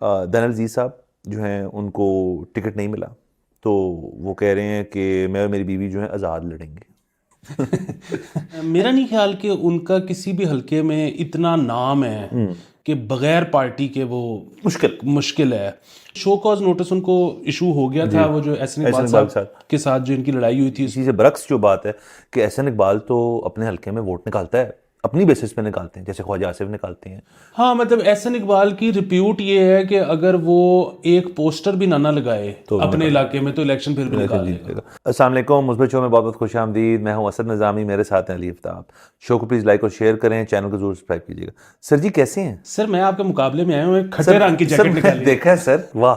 दनल जी साहब जो हैं उनको टिकट नहीं मिला, तो वो कह रहे हैं कि मैं और मेरी बीवी जो है आज़ाद लड़ेंगे। मेरा नहीं ख्याल कि उनका किसी भी हलके में इतना नाम है कि बगैर पार्टी के वो मुश्किल। मुश्किल है। शो कॉज नोटिस उनको इशू हो गया जी, था, वो जो एहसन एहसन इकबाल इकबाल के साहब साथ के साथ जो इनकी लड़ाई हुई थी। इसी से बरक्स जो बात है कि एहसन इकबाल तो अपने हलके में वोट निकालता है, अपनी बेसिस पे निकालते हैं, जैसे ख्वाजा आसिफ निकालते हैं। हाँ, मतलब एहसन इकबाल की रिप्यूट ये है कि अगर वो एक पोस्टर भी ना लगाए तो भी अपने निकाल इलाके में तो इलेक्शन फिर भी इलेक्शन निकाल जीत लेगा। लेगा। अस्सलाम वालेकुम, मुस्बत शो में बहुत बहुत खुश आमदीद। मैं हूं असद निज़ामी, मेरे साथ हैं अली आफ्ताब। शो को प्लीज़ लाइक और शेयर करें, चैनल को जरूर सब्सक्राइब कीजिएगा। सर जी कैसे हैं? सर मैं आपके मुकाबले में आया हूँ, एक खट्टे सर रंग की सर जैकेट मैंने निकाली है। देखा है सर, वाह।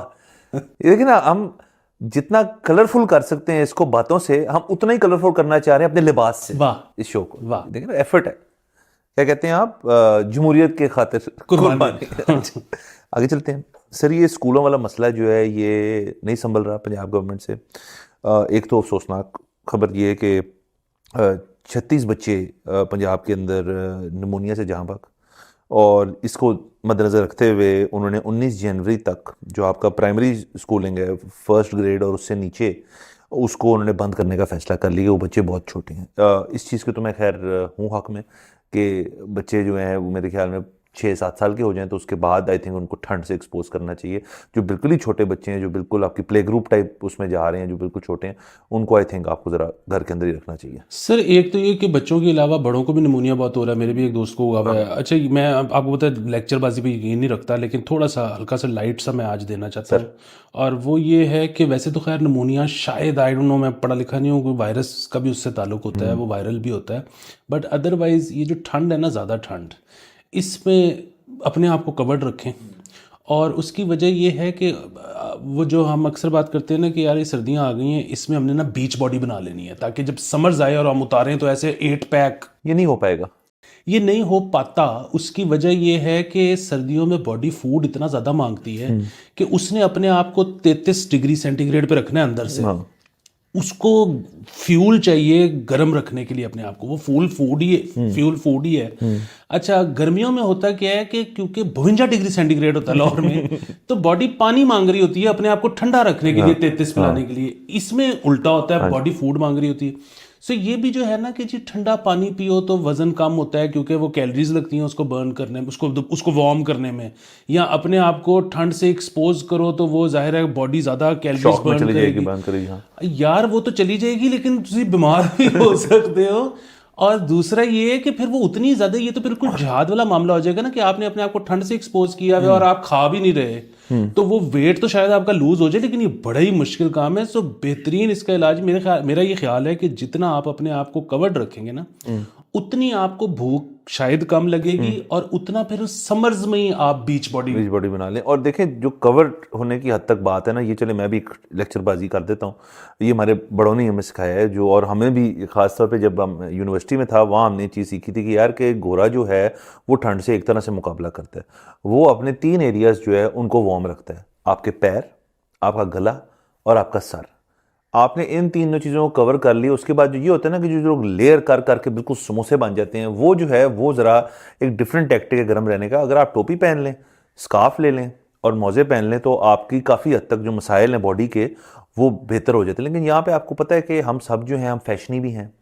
ये देखिए ना, हम जितना कलरफुल कर सकते हैं इसको बातों से, हम उतना ही कलरफुल करना चाह रहे हैं अपने लिबास से वाह इस शो को। वाह, देखिए ना, एफर्ट है। क्या कहते हैं आप, जमहूरियत के खातिर कुर्बानी। कुर्बानी। अच्छा, आगे चलते हैं। सर ये स्कूलों वाला मसला जो है ये नहीं संभल रहा पंजाब गवर्नमेंट से। एक तो अफसोसनाक खबर ये है कि 36 बच्चे पंजाब के अंदर निमोनिया से जहाँ भाग, और इसको मद्देनज़र रखते हुए उन्होंने 19 जनवरी तक जो आपका प्राइमरी स्कूलिंग है, फर्स्ट ग्रेड और उससे नीचे, उसको उन्होंने बंद करने का फैसला कर लिया। वो बच्चे बहुत छोटे हैं। इस चीज़ के तो मैं खैर हूँ हक में कि बच्चे जो हैं वो मेरे ख्याल में 6-7 साल के हो जाएं तो उसके बाद आई थिंक उनको ठंड से एक्सपोज करना चाहिए। जो बिल्कुल ही छोटे बच्चे हैं, जो बिल्कुल आपकी प्ले ग्रुप टाइप उसमें जा रहे हैं, जो बिल्कुल छोटे हैं, उनको आई थिंक आपको ज़रा घर के अंदर ही रखना चाहिए। सर एक तो ये कि बच्चों के अलावा बड़ों को भी निमोनिया बहुत हो रहा है, मेरे भी एक दोस्त को हुआ हुआ है। अच्छा, मैं आपको पता है लेक्चरबाजी पे यकीन नहीं रखता, लेकिन थोड़ा सा हल्का सा लाइट सा मैं आज देना चाहता सर हूँ। और वो ये है कि वैसे तो खैर निमोनिया शायद, आई डोंट नो, मैं पढ़ा लिखा नहीं हूँ, कोई वायरस का भी उससे ताल्लुक होता है, वो वायरल भी होता है। बट अदरवाइज़ ये जो ठंड है ना, ज़्यादा ठंड, इसमें अपने आप को कवर्ड रखें। और उसकी वजह ये है कि वो जो हम अक्सर बात करते हैं ना कि यार ये सर्दियाँ आ गई हैं, इसमें हमने ना बीच बॉडी बना लेनी है ताकि जब समर्स आए और हम उतारें तो ऐसे 8 पैक। ये नहीं हो पाएगा। ये नहीं हो पाता। उसकी वजह ये है कि सर्दियों में बॉडी फूड इतना ज़्यादा मांगती है कि उसने अपने आप को 33 डिग्री सेंटीग्रेड पे रखना है अंदर से। हाँ उसको फ्यूल चाहिए गर्म रखने के लिए अपने आप को, वो फूल फूड ही है, फ्यूल फूड ही है। अच्छा, गर्मियों में होता क्या है कि क्योंकि 52 डिग्री सेंटीग्रेड होता है लाहौर में, तो बॉडी पानी मांग रही होती है अपने आप को ठंडा रखने के लिए, 33 पिलाने के लिए। इसमें उल्टा होता है, बॉडी फूड मांग रही होती है। सो ये भी जो है ना कि जी ठंडा पानी पियो तो वजन कम होता है, क्योंकि वो कैलोरीज लगती हैं उसको बर्न करने में, उसको वार्म करने में। या अपने आप को ठंड से एक्सपोज करो तो वो जाहिर है बॉडी ज़्यादा कैलोरीज शौक में बर्न चली जाएगी, करेगी। बंद करेगी। हाँ यार वो तो चली जाएगी, लेकिन तुम बीमार भी हो सकते हो। और दूसरा ये है कि फिर वो उतनी ज्यादा, ये तो बिल्कुल जहाद वाला मामला हो जाएगा ना कि आपने अपने आप को ठंड से एक्सपोज किया हुआ और आप खा भी नहीं रहे, तो वो वेट तो शायद आपका लूज हो जाए, लेकिन ये बड़ा ही मुश्किल काम है। सो बेहतरीन इसका इलाज मेरा ये ख्याल है कि जितना आप अपने आप को कवर्ड रखेंगे ना, उतनी आपको भूख शायद कम लगेगी, और उतना फिर समर्स में ही आप बीच बॉडी। बीच बॉडी बना लें। और देखें, जो कवर होने की हद तक बात है ना, ये चले मैं भी लेक्चरबाजी कर देता हूँ। ये हमारे बड़ों ने हमें सिखाया है, जो और हमें भी खास तौर पे जब हम यूनिवर्सिटी में था वहाँ हमने ये चीज़ सीखी थी कि यार के गोरा जो है वो ठंड से एक तरह से मुकाबला करता है। वो अपने 3 एरियाज जो है उनको वार्म रखता है, आपके पैर, आपका गला और आपका सर। आपने इन तीनों चीज़ों को कवर कर लिया, उसके बाद जो ये होता है ना कि जो लोग लेयर कर करके बिल्कुल समोसे बन जाते हैं, वो जो है वो ज़रा एक डिफरेंट टैक्टिक है गर्म रहने का। अगर आप टोपी पहन लें, स्कार्फ ले लें और मोज़े पहन लें तो आपकी काफ़ी हद तक जो मसाइल हैं बॉडी के वो बेहतर हो जाते हैं। लेकिन यहाँ पे आपको पता है कि हम सब जो हैं हम फैशनी भी हैं,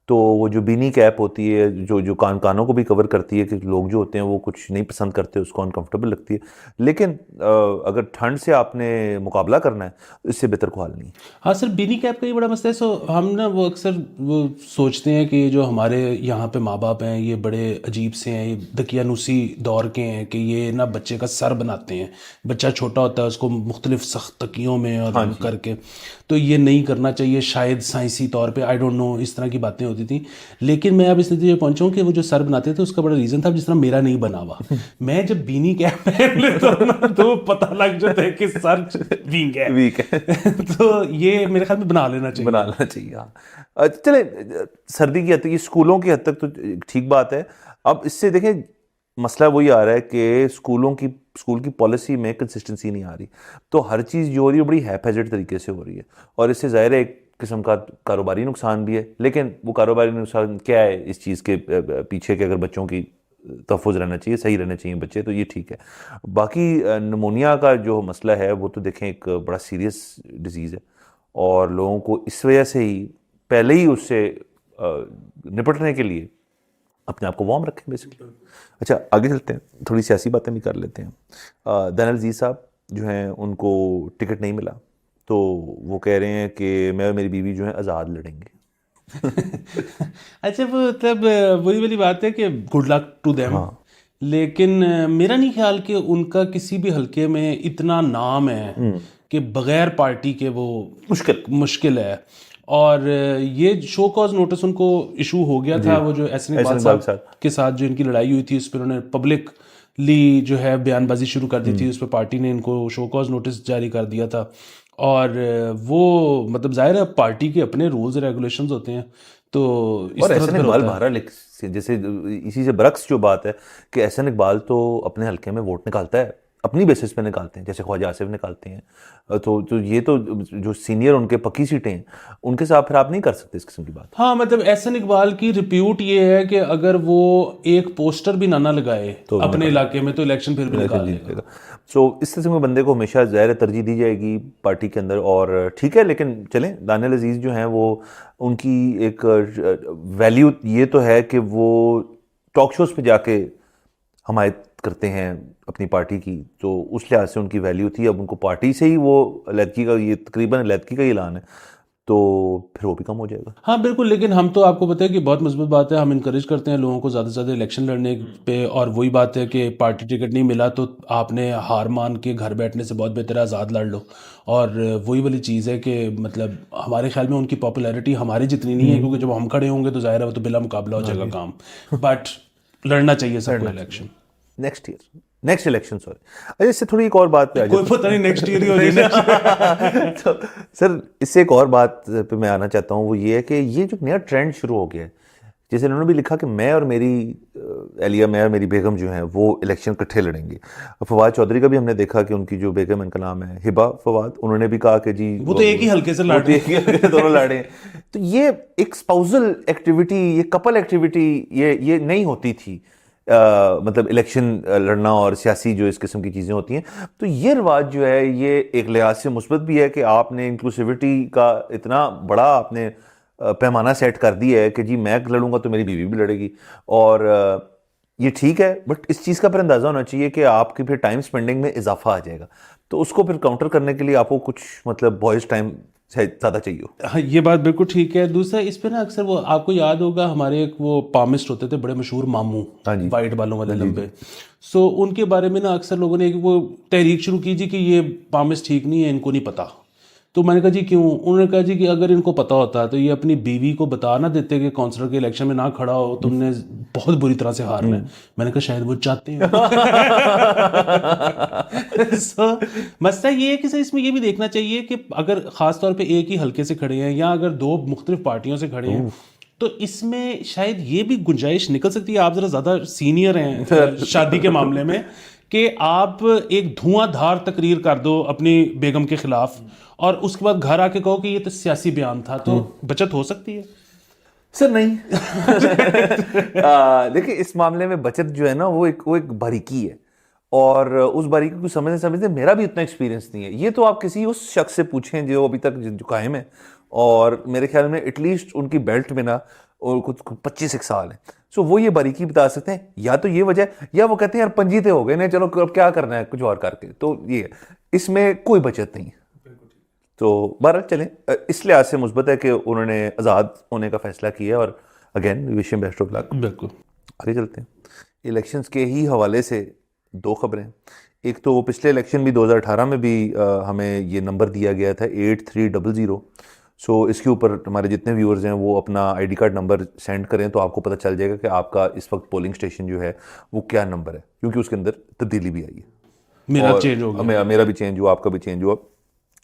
तो वो जो बीनी कैप होती है जो जो कानों को भी कवर करती है, कि लोग जो होते हैं वो कुछ नहीं पसंद करते, उसको अनकंफर्टेबल लगती है। लेकिन अगर ठंड से आपने मुकाबला करना है तो इससे बेहतर को हाल नहीं। हाँ सर, बीनी कैप का ही बड़ा मसला है। सो हम ना वो अक्सर वो सोचते हैं कि जो हमारे यहाँ पे माँ बाप हैं ये बड़े अजीब से हैं, ये दकियानूसी दौर के हैं कि ये ना बच्चे का सर बनाते हैं। बच्चा छोटा होता है उसको मुख्तलिफ सख्त तकियों में और करके, तो ये नहीं करना चाहिए शायद साइंसी तौर पे, आई डोंट नो, इस तरह की बातें होती थी। लेकिन मैं अब इस नतीजे पे पहुंचा हूं कि वो जो सर बनाते थे उसका बड़ा रीज़न था, जिस तरह मेरा नहीं बना हुआ। मैं जब बीनी कैप पहन लेता हूं ना तो पता लग जाता है कि सर विंग है। वीक है। तो ये मेरे ख्याल में बना लेना चाहिए। बनाना चाहिए, हाँ। चले, सर्दी की हद तक, ये स्कूलों की हद तक तो ठीक बात है। अब इससे देखें मसला वही आ रहा है कि स्कूल की पॉलिसी में कंसिस्टेंसी नहीं आ रही, तो हर चीज़ जो हो रही है बड़ी हैफेजेड तरीके से हो रही है, और इससे ज़ाहिर है एक किस्म का कारोबारी नुकसान भी है। लेकिन वो कारोबारी नुकसान क्या है इस चीज़ के पीछे के, अगर बच्चों की तहफ़्फ़ुज़ रहना चाहिए, सही रहने चाहिए बच्चे, तो ये ठीक है। बाकी निमोनिया का जो मसला है वो तो देखें एक बड़ा सीरियस डिज़ीज़ है और लोगों को इस वजह से ही पहले ही उससे निपटने के लिए अपने आप को वार्म रखें बेसिकली। अच्छा, आगे चलते हैं, थोड़ी सियासी बातें भी कर लेते हैं। दानियल अजीज़ साहब जो हैं उनको टिकट नहीं मिला, तो वो कह रहे हैं कि मैं और मेरी बीवी जो है आज़ाद लड़ेंगे। अच्छा, वो मतलब वही वाली बात है कि गुड लक टू देम। लेकिन मेरा नहीं ख्याल कि उनका किसी भी हलके में इतना नाम है कि बगैर पार्टी के वो मुश्किल है। और ये शो कॉज नोटिस उनको इशू हो गया था, वो जो एहसन इकबाल साहब के साथ जो इनकी लड़ाई हुई थी उस पर उन्होंने पब्लिकली जो है बयानबाजी शुरू कर दी थी, उस पर पार्टी ने इनको शो कॉज नोटिस जारी कर दिया था। और वो मतलब जाहिर है पार्टी के अपने रूल्स रेगुलेशंस होते हैं, तो इस और तरह एहसन फिर इकबाल होता है। बहरहाल जैसे इसी से बरक्स जो बात है कि एहसन इकबाल तो अपने हलके में वोट निकालता है, अपनी बेसिस पे निकालते हैं, जैसे ख्वाजा आसिफ निकालते हैं। तो ये तो जो सीनियर उनके पक्की सीटें हैं उनके साथ फिर आप नहीं कर सकते इस किस्म की बात। हाँ, मतलब एहसन इकबाल की रिप्यूट ये है कि अगर वो एक पोस्टर भी ना लगाए तो अपने इलाके में तो इलेक्शन फिर भी निकाल लेगा। सो इस किस्म के बंदे को हमेशा ज़ाहिर तरजीह दी जाएगी पार्टी के अंदर, और ठीक है। लेकिन चलें, दानियल अजीज़ जो हैं वो उनकी एक वैल्यू ये तो है कि वो टॉक शोज़ पे जाके हमायत करते हैं अपनी पार्टी की, तो उस लिहाज से उनकी वैल्यू थी। अब उनको पार्टी से ही वो अलहदगी का, ये तकरीबन अलहदगी का ही ऐलान है, तो फिर वो भी कम हो जाएगा। हाँ बिल्कुल, लेकिन हम तो आपको पता है कि बहुत मजबूत बात है, हम इनकरेज करते हैं लोगों को ज़्यादा से ज़्यादा इलेक्शन लड़ने पे। और वही बात है कि पार्टी टिकट नहीं मिला तो आपने हार मान के घर बैठने से बहुत बेहतर है आज़ाद लड़ लो। और वही वाली चीज़ है कि मतलब हमारे ख्याल में उनकी पॉपुलैरिटी हमारी जितनी नहीं है, क्योंकि जब हम खड़े होंगे तो जाहिर है वो तो बिला मुकाबला हो जाएगा काम। बट लड़ना चाहिए सबको इलेक्शन। Next election, sorry. अच्छा, इससे थोड़ी एक और बात पे आ कोई पता नहीं नेक्स्ट ईयर ही हो जाए। तो सर, इससे एक और बात पे मैं आना चाहता हूँ, वो ये है कि ये जो नया ट्रेंड शुरू हो गया है, जैसे उन्होंने भी लिखा कि मैं और मेरी बेगम जो हैं वो इलेक्शन इकट्ठे लड़ेंगे। फवाद चौधरी का भी हमने देखा कि उनकी जो बेगम, इनका नाम है हिबा फवाद, उन्होंने भी कहा कि जी वो तो एक ही हल्के से लड़ रहे हैं, दोनों लड़े। तो ये एक स्पाउसल एक्टिविटी, ये कपल एक्टिविटी ये नहीं होती थी। मतलब इलेक्शन लड़ना और सियासी जो इस किस्म की चीज़ें होती हैं, तो ये रिवाज जो है ये एक लिहाज से मुस्बत भी है कि आपने इंक्लूसिविटी का इतना बड़ा आपने पैमाना सेट कर दिया है कि जी मैं लड़ूंगा तो मेरी बीवी भी लड़ेगी। और ये ठीक है, बट इस चीज़ का फिर अंदाज़ा होना चाहिए कि आपकी फिर टाइम स्पेंडिंग में इजाफा आ जाएगा, तो उसको फिर काउंटर करने के लिए आपको कुछ मतलब बॉयज़ टाइम ज़्यादा चाहिए हो। हाँ, ये बात बिल्कुल ठीक है। दूसरा इस पे ना अक्सर वो आपको याद होगा हमारे एक वो पामिस्ट होते थे बड़े मशहूर, मामू, वाइट बालों वाले लंबे। सो उनके बारे में ना अक्सर लोगों ने एक वो तहरीक शुरू की जी कि ये पामिस्ट ठीक नहीं है, इनको नहीं पता। तो मैंने कहा जी क्यों? उन्होंने कहा जी कि अगर इनको पता होता तो ये अपनी बीवी को बता ना देते कि काउंसलर के इलेक्शन में ना खड़ा हो, तुमने बहुत बुरी तरह से हारना है। मैंने कहा शायद वो चाहते हैं। सो मसला ये है कि सर इसमें ये भी देखना चाहिए कि अगर ख़ास तौर पे एक ही हल्के से खड़े हैं या अगर दो मुख्तलिफ पार्टियों से खड़े हैं, तो इसमें शायद ये भी गुंजाइश निकल सकती है, आप ज़रा ज़्यादा सीनियर हैं शादी के मामले में, कि आप एक धुआंधार तकरीर कर दो अपनी बेगम के खिलाफ और उसके बाद घर आके कहो कि ये तो सियासी बयान था, तो बचत हो सकती है। सर नहीं। देखिए, इस मामले में बचत जो है ना वो एक बारीकी है, और उस बारीकी को समझते मेरा भी उतना एक्सपीरियंस नहीं है। ये तो आप किसी उस शख्स से पूछें जो अभी तक जो कायम है, और मेरे ख्याल में एटलीस्ट उनकी बेल्ट में ना और कुछ 25 एक साल है। सो वो ये बारीकी बता सकते हैं, या तो ये वजह, या वो कहते हैं यार पंजीते हो गए ना, चलो अब क्या करना है कुछ और करके। तो ये इसमें कोई बचत नहीं है। तो बहरहाल चलें, इस लिहाज से मुस्बत है कि उन्होंने आज़ाद होने का फैसला किया, और again wish him best of luck. बिल्कुल। आगे चलते हैं। इलेक्शंस के ही हवाले से दो खबरें। एक तो वो पिछले इलेक्शन भी 2018 में भी हमें ये नंबर दिया गया था 8300। सो इसके ऊपर हमारे जितने व्यूअर्स हैं वो अपना आईडी कार्ड नंबर सेंड करें, तो आपको पता चल जाएगा कि आपका इस वक्त पोलिंग स्टेशन जो है वो क्या नंबर है, क्योंकि उसके अंदर तब्दीली भी आई है। मेरा चेंज हो गया, मेरा भी चेंज हुआ, आपका भी चेंज हुआ।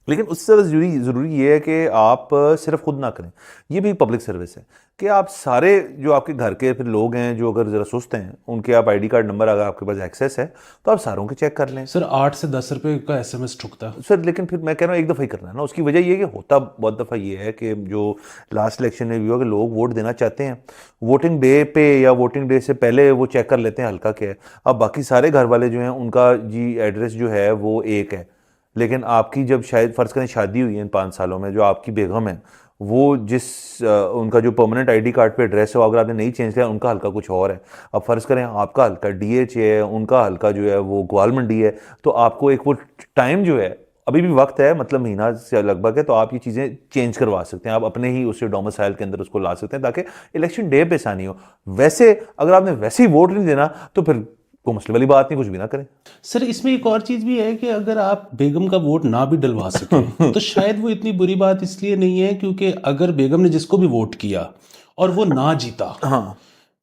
लेकिन उससे ज़्यादा ज़रूरी ये है कि आप सिर्फ खुद ना करें, ये भी पब्लिक सर्विस है कि आप सारे जो आपके घर के फिर लोग हैं जो अगर ज़रा सुस्त हैं, उनके आप आईडी कार्ड नंबर अगर आपके पास एक्सेस है तो आप सारों के चेक कर लें। सर 8 से 10 रुपए का SMS ठुकता। सर लेकिन फिर मैं कह रहा हूँ एक दफ़ा ही करना है ना, उसकी वजह ये है कि होता बहुत दफ़ा ये है कि जो लास्ट इलेक्शन में भी हुआ कि लोग वोट देना चाहते हैं, वोटिंग डे पे या वोटिंग डे से पहले वो चेक कर लेते हैं हल्का क्या है। अब बाकी सारे घर वाले जो हैं उनका जी एड्रेस जो है वो एक है, लेकिन आपकी जब शायद फ़र्ज़ करें शादी हुई है इन 5 सालों में, जो आपकी बेगम है वो जिस उनका जो परमानेंट आईडी कार्ड पे एड्रेस है, अगर आपने नहीं चेंज किया, उनका हल्का कुछ और है। अब फ़र्ज़ करें आपका हल्का DH है, उनका हल्का जो है वो ग्वाल मंडी है, तो आपको एक वो टाइम जो है, अभी भी वक्त है, मतलब महीना से लगभग है, तो आप ये चीज़ें चेंज करवा सकते हैं। आप अपने ही उस डोमिसाइल के अंदर उसको ला सकते हैं ताकि इलेक्शन डे पे आसानी हो। वैसे अगर आपने वैसे ही वोट नहीं देना तो फिर कोई मसले वाली बात नहीं, कुछ भी ना करें। सर इसमें एक और चीज भी है कि अगर आप बेगम का वोट ना भी डलवा सकें तो शायद वो इतनी बुरी बात इसलिए नहीं है, क्योंकि अगर बेगम ने जिसको भी वोट किया और वो ना जीता, हाँ,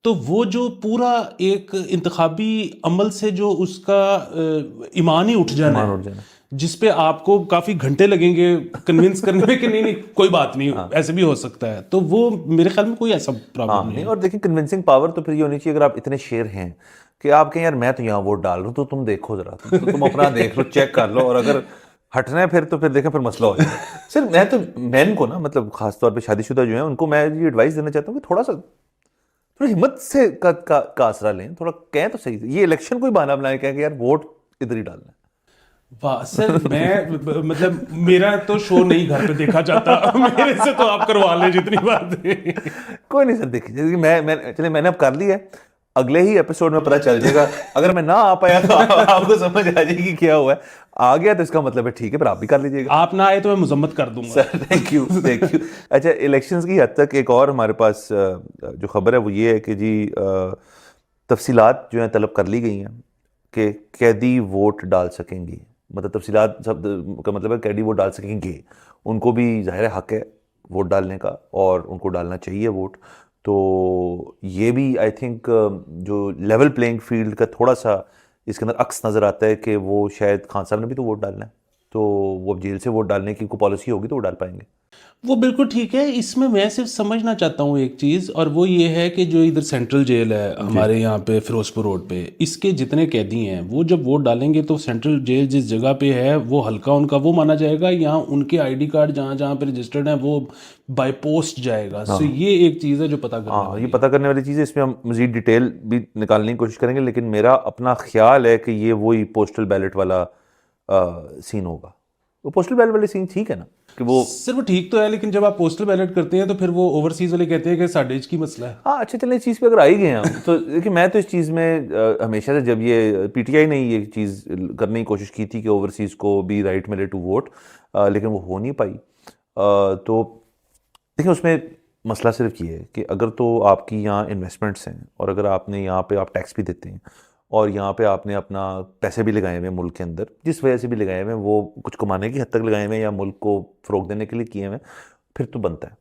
तो वो जो पूरा एक इंतखाबी अमल से जो उसका ईमान ही उठ जाना मान है, उठ जाना। जिस पे आपको काफी घंटे लगेंगे कन्विंस करने में कि नहीं नहीं कोई बात नहीं, ऐसे भी हो सकता है, तो वो मेरे ख्याल में कोई ऐसा प्रॉब्लम हाँ नहीं नहीं, है। और देखिए कन्विंसिंग पावर तो फिर ये होनी चाहिए, अगर आप इतने शेर हैं कि आप कहें यार मैं तो यहाँ वोट डाल रहा हूँ, तो तुम देखो जरा, तुम अपना देख लो, चेक कर लो, और अगर हटना है फिर तो फिर देखें, फिर मसला हो जाए। सर मैं तो मैन को ना, मतलब खासतौर पे शादीशुदा जो है उनको मैं ये एडवाइस देना चाहता हूँ कि थोड़ा हिम्मत से का आसरा लें, थोड़ा कहें तो सही, ये इलेक्शन कोई बहाना बनाए कहें कि यार वोट इधर ही डालना है। वाह सर, मतलब मेरा तो शो नहीं घर पे देखा जाता मेरे से तो आप करवा ले जितनी बात है। कोई नहीं सर, देखिए जैसे कि मैं चलिए मैंने अब कर लिया है, अगले ही एपिसोड में पता चल जाएगा। अगर मैं ना आ पाया तो आपको समझ आ जाएगी क्या हुआ है। आ गया तो इसका मतलब है ठीक है, फिर आप भी कर लीजिएगा। आप ना आए तो मैं मुजम्मत कर दूंगा। Sir thank you, thank you. अच्छा, इलेक्शंस की हद तक एक और हमारे पास जो खबर है वो ये है कि जी तफसीलात जो हैं तलब कर ली गई हैं कि कैदी वोट डाल सकेंगे, मतलब तफसीलात सब का मतलब है कैदी वोट डाल सकेंगे, उनको भी ज़ाहिर है हक है वोट डालने का और उनको डालना चाहिए वोट। तो ये भी आई थिंक जो लेवल प्लेइंग फील्ड का थोड़ा सा इसके अंदर अक्स नज़र आता है कि वो शायद खान साहब ने भी तो वोट डालना है, तो वो अब जेल से वोट डालने की कोई पॉलिसी होगी तो वो डाल पाएंगे। वो बिल्कुल ठीक है। इसमें मैं सिर्फ समझना चाहता हूँ एक चीज़, और वो ये है कि जो इधर सेंट्रल जेल है हमारे यहाँ पे फिरोजपुर रोड पे, इसके जितने कैदी हैं वो जब वोट डालेंगे तो सेंट्रल जेल जिस जगह पे है वो हल्का उनका वो माना जाएगा, या उनके आईडी कार्ड जहाँ जहाँ पे रजिस्टर्ड हैं वो बाय पोस्ट जाएगा। सो ये एक चीज़ है जो पता करना हाँ, ये पता करने वाली चीज़ है, इसमें हम मज़ीद डिटेल भी निकालने की कोशिश करेंगे, लेकिन मेरा अपना ख्याल है कि ये वही पोस्टल बैलेट वाला सीन होगा। वो पोस्टल बैलेट वाली सीन ठीक है ना कि वो, सिर्फ ठीक तो है, लेकिन जब आप पोस्टल बैलेट करते हैं तो फिर वो ओवरसीज वाले कहते हैं कि साडेज की मसला है। हाँ अच्छा चलें, इस चीज़ पे अगर आई गए हैं हम तो देखिए, मैं तो इस चीज़ में हमेशा से, जब ये PTI ने ये चीज़ करने की कोशिश की थी कि ओवरसीज़ को भी राइट मिले टू वोट, लेकिन वो हो नहीं पाई। तो देखिए उसमें मसला सिर्फ ये है कि अगर तो आपकी यहाँ इन्वेस्टमेंट्स हैं और अगर आपने यहाँ पे आप टैक्स भी देते हैं और यहाँ पे आपने अपना पैसे भी लगाए हुए हैं मुल्क के अंदर, जिस वजह से भी लगाए हुए हैं वो कुछ कमाने की हद तक लगाए हुए हैं या मुल्क को फ़रोग देने के लिए किए हुए हैं, फिर तो बनता है।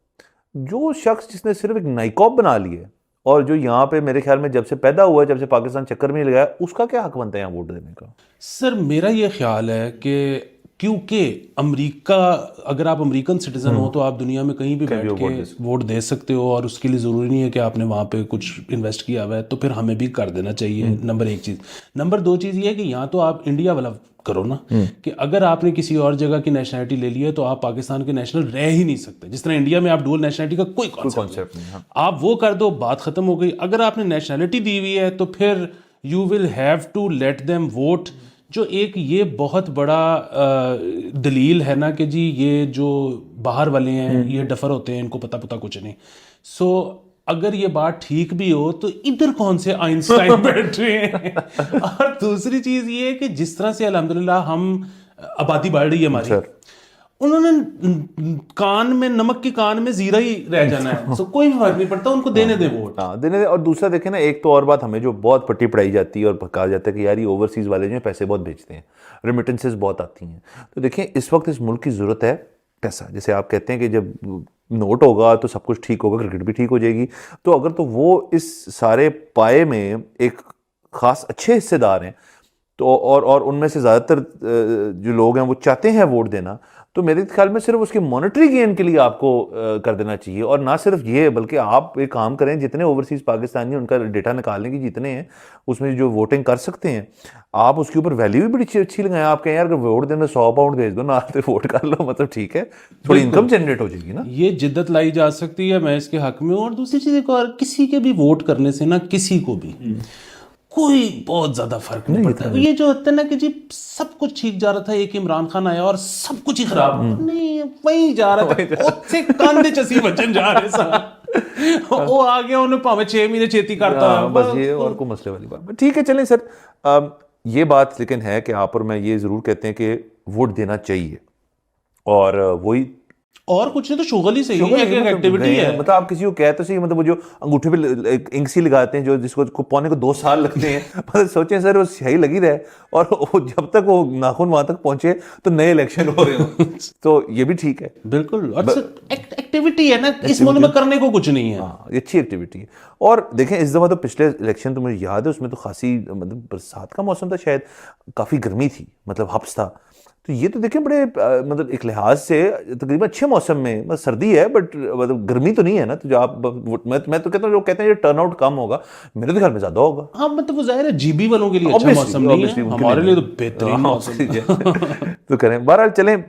जो शख्स जिसने सिर्फ एक नाइकॉब बना लिया और जो यहाँ पे मेरे ख्याल में जब से पैदा हुआ है, जब से पाकिस्तान चक्कर में नहीं लगाया, उसका क्या हक बनता है यहाँ वोट देने का? सर मेरा ये ख्याल है कि क्योंकि अमेरिका, अगर आप अमेरिकन सिटीजन हो तो आप दुनिया में कहीं भी बैठ के वोट दे सकते हो, और उसके लिए ज़रूरी नहीं है कि आपने वहाँ पे कुछ इन्वेस्ट किया हुआ है, तो फिर हमें भी कर देना चाहिए। नंबर एक चीज़। नंबर दो चीज़ ये है कि यहाँ तो आप इंडिया वाला करो ना, कि अगर आपने किसी और जगह की नेशनलिटी ले ली है तो आप पाकिस्तान के नेशनल रह ही नहीं सकते। जिस तरह इंडिया में आप डुअल नेशनलिटी का कोई कॉन्सेप्ट नहीं, हाँ। आप वो कर दो, बात ख़त्म हो गई। अगर आपने नेशनलिटी दी हुई है तो फिर you will have to let them vote. जो एक ये बहुत बड़ा दलील है ना कि जी ये जो बाहर वाले हैं ये डफर होते हैं, इनको पता कुछ नहीं। सो अगर ये बात ठीक भी हो तो इधर कौन से आइंस्टाइन बैठ रहे हैं। और दूसरी चीज ये है कि जिस तरह से अल्हम्दुलिल्लाह हम आबादी बढ़ रही है हमारी, उन्होंने कान में नमक की कान में जीरा ही रह जाना है। सो कोई भी फर्क नहीं पड़ता, उनको देने दे वोट। हाँ देने दे। और दूसरा देखें ना, एक तो और बात हमें जो बहुत पट्टी पढ़ाई जाती है और कहा जाता है कि यार ये ओवरसीज़ वाले जो हैं पैसे बहुत भेजते हैं, रेमिटेंसेस बहुत आती हैं। तो देखें इस वक्त इस मुल्क की ज़रूरत है पैसा। जैसे आप कहते हैं कि जब नोट होगा तो सब कुछ ठीक होगा, क्रिकेट भी ठीक हो जाएगी। तो अगर तो वो इस सारे पाए में एक ख़ास अच्छे हिस्सेदार हैं तो और उनमें से ज़्यादातर जो लोग हैं वो चाहते हैं वोट देना, तो मेरे ख्याल में सिर्फ उसके मॉनेटरी गेन के लिए आपको कर देना चाहिए। और ना सिर्फ ये, बल्कि आप एक काम करें, जितने ओवरसीज़ पाकिस्तानी उनका डेटा निकालने की जितने हैं उसमें जो वोटिंग कर सकते हैं, आप उसके ऊपर वैल्यू भी बड़ी अच्छी लगाएं। आप कहें यार अगर वोट देना 100 पाउंड भेज दो ना, तो वोट कर लो, मतलब ठीक है, थोड़ी इनकम जनरेट हो जाएगी ना। ये जिद्दत लाई जा सकती है, मैं इसके हक में हूँ। और दूसरी चीज़ एक और, किसी के भी वोट करने से ना किसी को भी कोई बहुत ज्यादा फर्क नहीं पड़ता। ये जो होता है ना कि जी सब कुछ ठीक जा रहा था, एक इमरान खान आया और सब कुछ ही खराब, नहीं वही जा रहा था, उससे कंधे चसी बचन जा रहे सा वो आ गया, उन्हें भावे 6 महीने छेती करता है बस ये और कोई मसले वाली बात। ठीक है चलें सर, ये बात लेकिन है कि आप और मैं ये जरूर कहते हैं कि वोट देना चाहिए, और वही और कुछ नहीं तो शुगल ही सही है, एक एक्टिविटी है। मतलब आप किसी को कहते तो सही, मतलब वो जो अंगूठे पे इंक सी लगाते हैं, जो जिसको पौने को 2 साल लगते हैं, मतलब सोचें सर वो स्याही लगी रहे और जब तक वो नाखून वहां तक पहुंचे तो नए इलेक्शन हो रहे हो तो ये भी ठीक है बिल्कुल। और एक्टिविटी है ना, इस मुल्क में करने को कुछ नहीं है। हाँ, अच्छी एक्टिविटी है। और देखें इस दफा तो पिछले इलेक्शन तो मुझे याद है, उसमें तो खासी मतलब बरसात का मौसम था, शायद काफी गर्मी थी, मतलब हब्स था। तो ये तो देखें बड़े मतलब एक लिहाज से तकरीबन अच्छे मौसम में, मतलब सर्दी है बट मतलब गर्मी तो नहीं है ना। तो जो आप मैं तो कहता हूँ, जो कहते हैं टर्न आउट कम होगा, मेरे तो ख्याल में ज्यादा होगा। हाँ मतलब वो जाहिर है जीबी वालों के लिए अच्छा मौसम नहीं है, हमारे लिए तो बेहतरीन मौसम है। तो करें, बहरहाल चलें,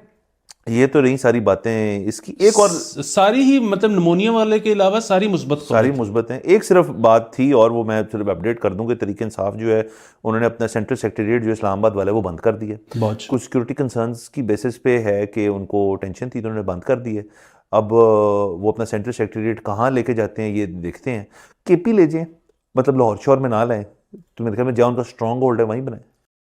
ये तो रही सारी बातें। इसकी एक और सारी ही मतलब निमोनिया वाले के अलावा सारी मुस्बत हैं। एक सिर्फ बात थी और वो मैं सिर्फ अपडेट कर दूं कि तरीके इंसाफ जो है उन्होंने अपना सेंट्रल सेक्रेटेरिएट जो इस्लामाबाद वाला है वो बंद कर दिया। कुछ सिक्योरिटी कंसर्न्स की बेसिस पे है कि उनको टेंशन थी तो उन्होंने बंद कर दिए। अब वो अपना सेंट्रल सेक्रेटेरिएट कहाँ लेके जाते हैं ये देखते हैं। केपी ले जाएं, मतलब लाहौर शोर में ना लाएं, तो मेरे ख्याल में जहाँ उनका स्ट्रॉन्ग होल्ड है वहीं बनाएं।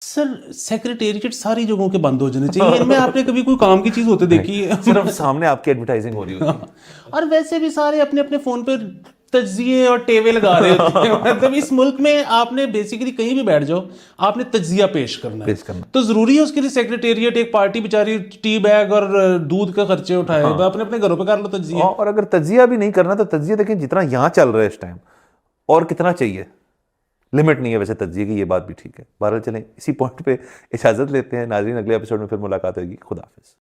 सर सेक्रेटेरिएट सारी जगहों के बंद हो जाने चाहिए, इनमें आपने कभी कोई काम की चीज होते देखी है? सिर्फ सामने आपकी एडवर्टाइजिंग हो रही होती है। और वैसे भी सारे अपने अपने फोन पे तज्जिए और टेवे लगा रहे होते हैं। मतलब इस मुल्क में आपने बेसिकली कहीं भी बैठ जाओ, आपने तज्जिया पेश करना है। तो जरूरी है उसके लिए सेक्रेटेरिएट एक पार्टी बेचारी टी बैग और दूध का खर्चे उठाए? अपने अपने घरों पे कर लो तज्जिया। और अगर तज्जिया भी नहीं करना तो तज्जिया देखें जितना यहाँ चल रहा है इस टाइम, और कितना चाहिए, लिमिट नहीं है वैसे तज्जिए की, ये बात भी ठीक है। बहरहाल चलें, इसी पॉइंट पे इजाजत लेते हैं नाज़रीन, अगले एपिसोड में फिर मुलाकात होगी। खुदा हाफिज़।